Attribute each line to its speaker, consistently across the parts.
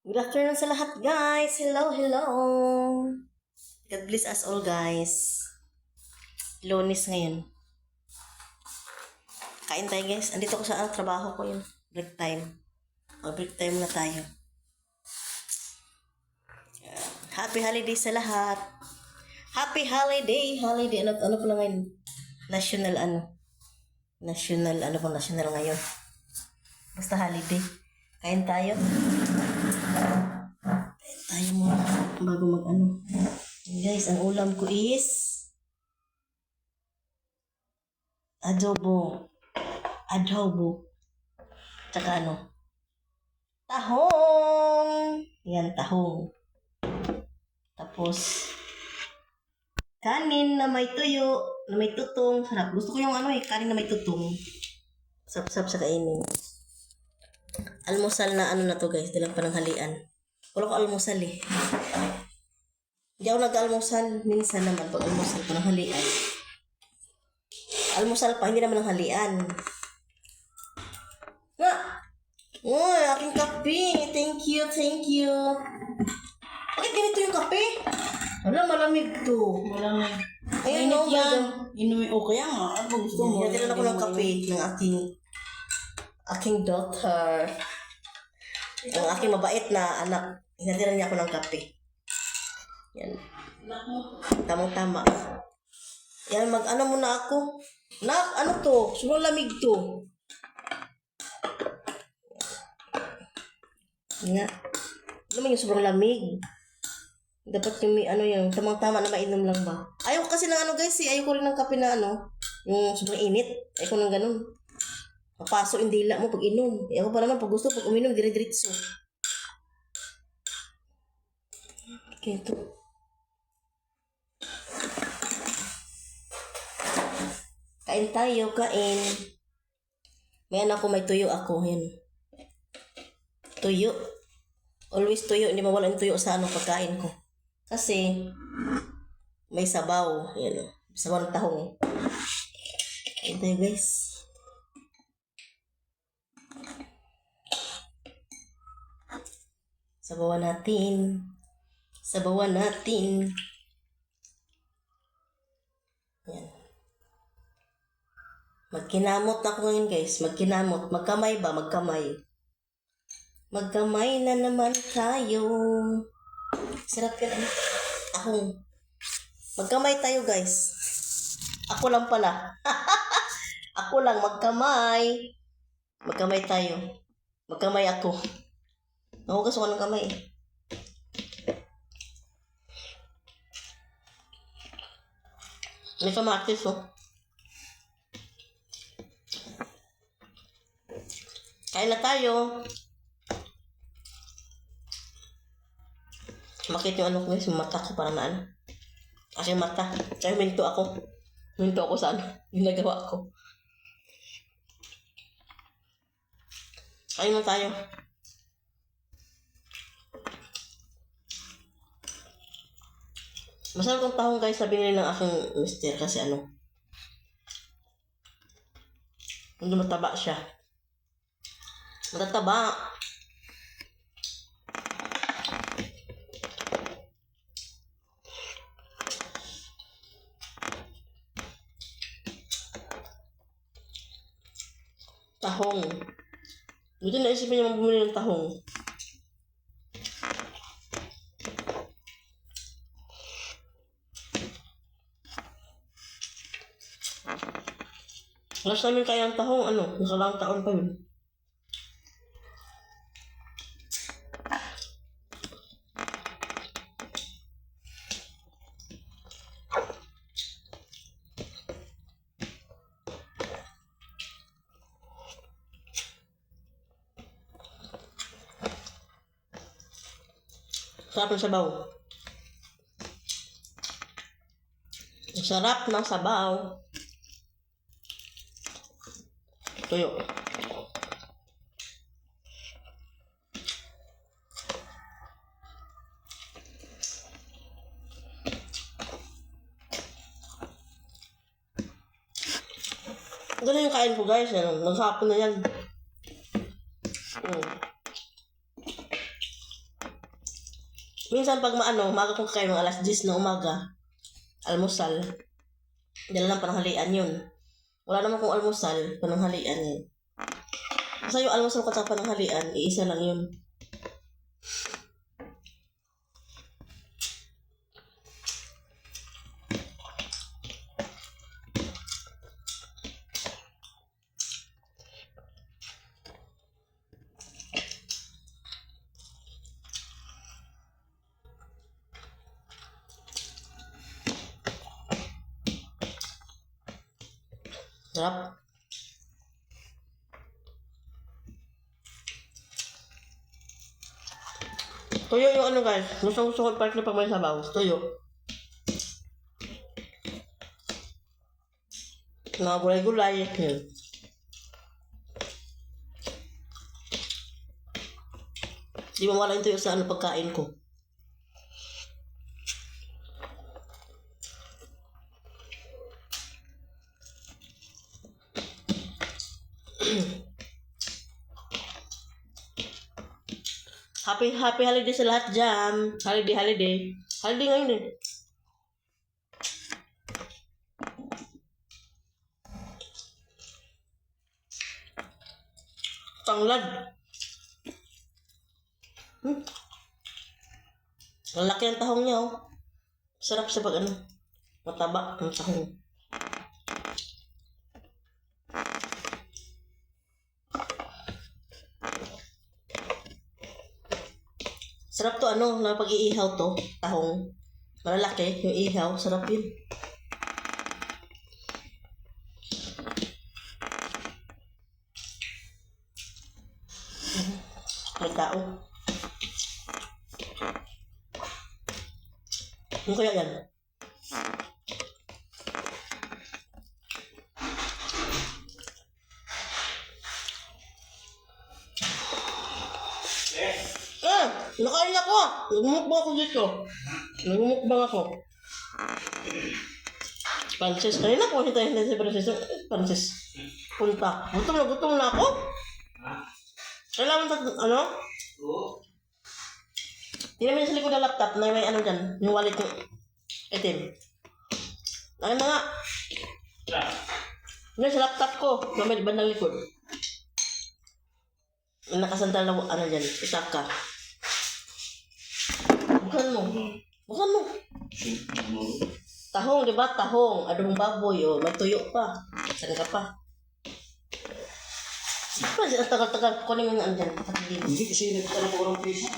Speaker 1: Good afternoon sa lahat, guys. Hello, hello. God bless us all, guys. Lunes ngayon. Kain tayo, guys. Andito ko sa trabaho ko yun. Break time. Break time na tayo. Happy holiday sa lahat. Happy holiday. Holiday. Ano pala ngayon? National national ngayon? Basta holiday. Kain tayo. Tayo muna bago guys, ang ulam ko is adobo tsaka tahong. Yan, tahong. Tapos kanin na may tuyo, na may tutong. Sarap. Gusto ko yung kanin na may tutong. Sap-sap sa kainin. Almusal na na to, guys. Dalang pananghalian. Wala ko almusal eh. Hindi ako nag-almusal. Minsan naman pag almusal pananghalian. Almusal pa, hindi naman nanghalian. Nga! Uy, aking kape. Thank you. Bakit ganito yung kape? Wala, malamig to.
Speaker 2: Malamig.
Speaker 1: Ayun, no,
Speaker 2: yan. Inumin o kaya nga. Ano gusto mo?
Speaker 1: Hinatiran ako ng kape ng aking daughter. Ang aking mabait na anak. Hinatiran niya ako ng kape. Yan. Tamang-tama. Yan, muna ako. Nak, to? Sobrang lamig to. Nga. Alam mo yung sobrang lamig. Dapat yung yung tamang-tama na mainom lang ba? Ayaw kasi ng guys, ayaw ko rin ng kape na yung sobrang init. Ayaw ko ng ganun. Papaso yung dila mo pag inom. Ayaw ko pa naman pag gusto, pag uminom, dire-diretso. Okay, ito. Kain tayo, kain. May may tuyo ako. Yan. Tuyo. Always tuyo. Hindi mawala yung tuyo sa pagkain ko. Kasi, may sabaw. Yan o. Sabaw ng tahong. Kain tayo, guys. Sabawan natin. Yan. Magkinamot na ako ngayon, guys. Magkamay ba? Magkamay na naman tayo. Sarap yan. Ahong. Magkamay tayo, guys. Ako lang pala. Ako lang, magkamay. Magkamay tayo. Magkamay ako. Nahugas ko ng kamay. May kamatis, oh. Kain na tayo. Makit yung guys, yung mata ko parang Kasi mata. Kaya minto ako. Minto ako sa ginagawa ko. Kain na tayo. Masarap kong tahong, guys, sabi nila ng aking mister kasi hindi mataba siya. Matataba. Tahong. Buti naisipin niya bumili ng tahong. Last namin kaya ang tahong, nakalang taon pa yun. Sarap ng sabaw. Sarap ng sabaw. Tuyo. Ganun yung kain ko, guys. Naghapon na yan. Minsan pag umaga kong kakain mga alas 10 na umaga, almusal, dala lang pananghalian yun. Wala naman kong almusal, pananghalian yun. Basta yung almusal ko sa pananghalian, iisa lang yun. Sarap. Tuyo yung ano guys. Gusto ko part na pag may sabaw. Tuyo. Mga gulay-gulay. Yun. Di mo wala yung tuyo sa pagkain ko. Happy holiday sa lahat dyan. Holiday. Holiday ngayon eh. Tanglad. Ang laki ng tahong niya oh. Sarap sa pag mataba ng tahong. Sarap to na pag-iihaw to, tahong. Malalaki, yung ihaw, sarap yun. May tao. Ano kaya yan? Nakain ako! Nagmumukbang ako dito. Nagmumukbang ako. Francis. Kanina ko hintayin si Francis. Punta. Gutom na ako. Kailangan sa,
Speaker 3: Oo.
Speaker 1: Tingnan mo yung sa likod ng laptop na may dyan. Yung wallet yung itim. Ayun na nga. Yan sa laptop ko. May bandang likod. May nakasandal na dyan. Itaka. Bukan mo. Tahong, di ba? Tahong. Adong baboy. Oh. May tuyo pa. Saan ka pa? Ang tagal-tagal. Kunin mo yung dyan.
Speaker 3: Hindi kasi nagtanong ko ng place.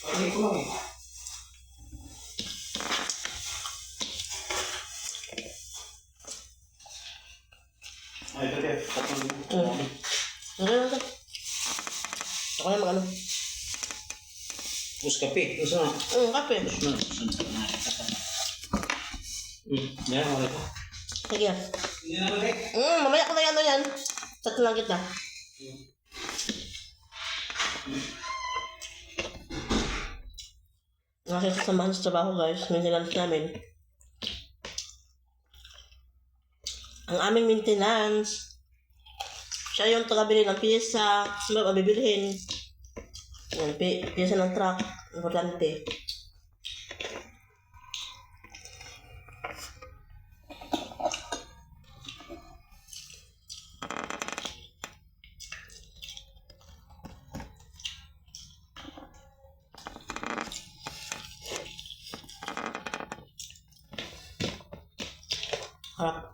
Speaker 3: Ay, ko lang eh. Ay, ito. Tatlo.
Speaker 1: Ano? Ako na mag-ano.
Speaker 3: Terus kape. Terus na.
Speaker 1: Kape.
Speaker 3: Yan, wala ko.
Speaker 1: Sige.
Speaker 3: Hindi na balik.
Speaker 1: Mamaya ko na yan. Tatlo lang kita. Kasi sasamahan sa trabaho guys, maintenance namin. Ang aming maintenance, siya yung tagabili ng pyesa, sila mabibilhin. Yan, pyesa ng truck, importante. Harap.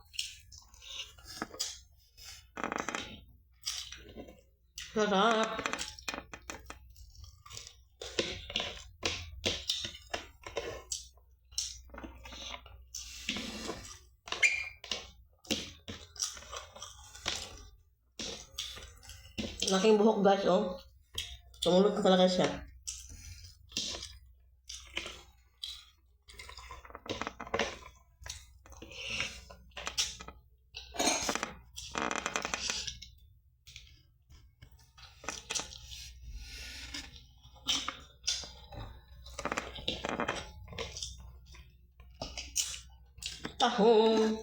Speaker 1: Sarap. Laking buhok guys, oh. Tumulot na talaga siya. Tahong.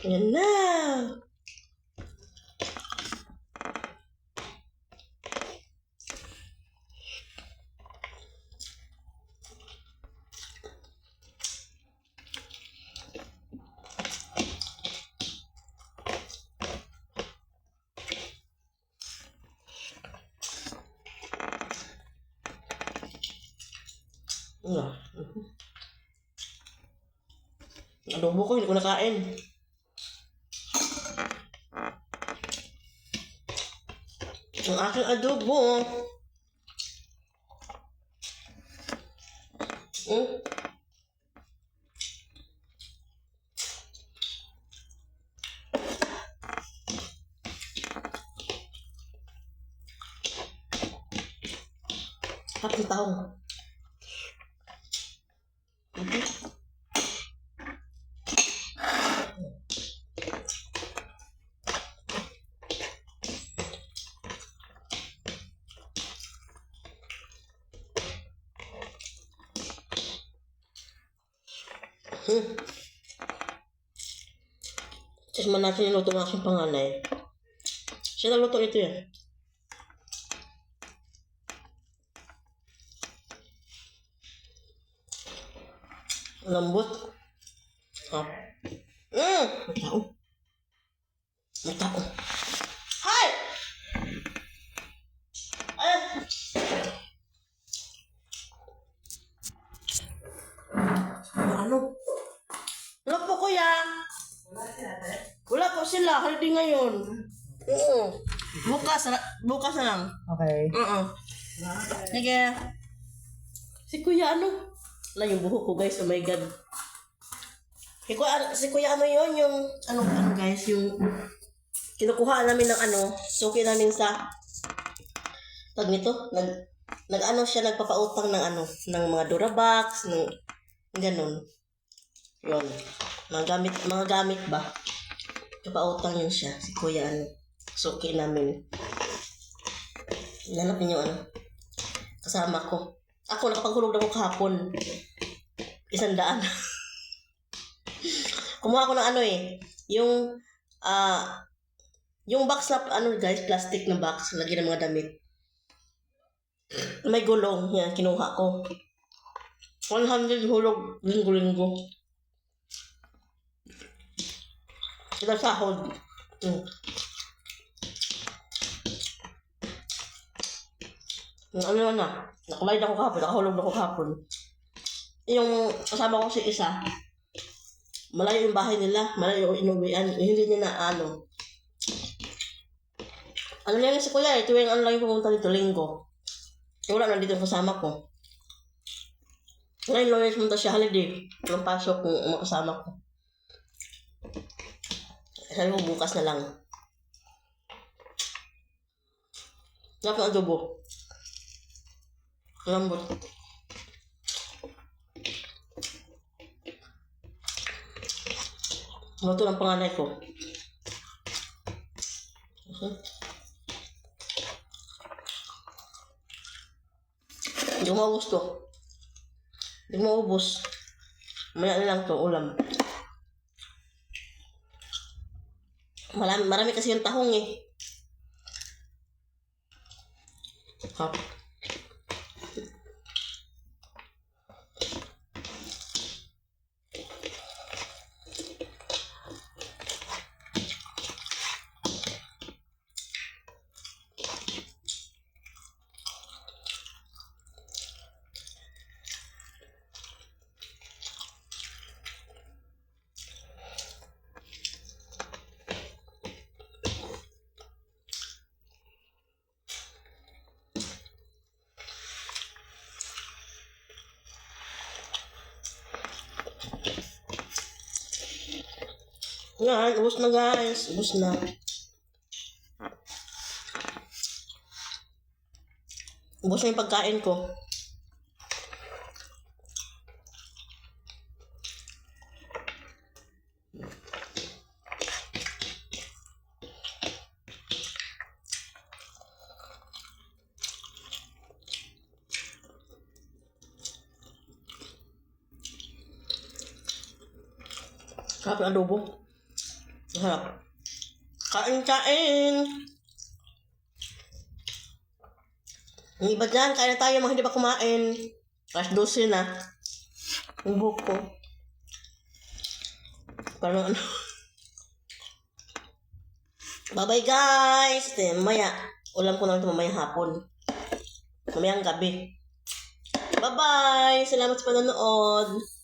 Speaker 1: Yan na. Adobo ko, hindi ko nakain. Ang aking adobo. Mm. Sarap ng tahong. Tapos man natin niluto ng aking panganay. Siya nagluto nito yan. Lambot. Ah. May tao. May tao. Hi! Ay! Ano? Wala po, kuya. Wala po sila. Holiday ngayon. Oo. Bukas na lang.
Speaker 2: Okay.
Speaker 1: Oo. Sige. Si kuya ano? Wala yung buhok ko, guys. Oh my God. Si kuya ano yun? Yung ano guys? Yung kinukuha namin ng suki namin sa tag nito. Siya nagpapautang ng ng mga Durabox, ng ganun. Yun. Mga gamit ba? Papautang yun siya. Si kuya suki namin. Nanap niyo kasama ko. Ako nakapaghulog na ko kahapon. 100. Kumuha ko ng yung box na guys, plastic na box, lagyan ng mga damit. May gulong, yan, kinuha ko. 100 hulog, linggo-linggo. Ito sahod. Nakabayad ako kahapon, nakahulog ako kahapon. Yung kasama ko si isa, malayo yung bahay nila, malayo yung inuwian, hindi nila lang si kuya tuwing lang yung pumunta dito, linggo. Wala nandito yung kasama ko. Ngayon lang yung pumunta siya, holiday. Walang pasok kung makasama ko. Sabi ko, bukas na lang. Sarap ng adobo. Lambot. Luto ng panganay ko. Hindi ko maubos to. Hindi ko maubos. Maya na lang to, ulam. Marami kasi yung tahong eh. Ha? Yan, ubos na guys. Ubos na. Ubos na yung pagkain ko. Sarap ng adobo. Masarap. Kain! Ang iba dyan, kain na tayo mga hindi pa kumain. Alas 12 na. Ang buhok ko. Parang ano. Bye-bye guys! Mamaya, ulam ko lang ito mamaya hapon. Mamayang gabi. Bye-bye! Salamat sa panonood!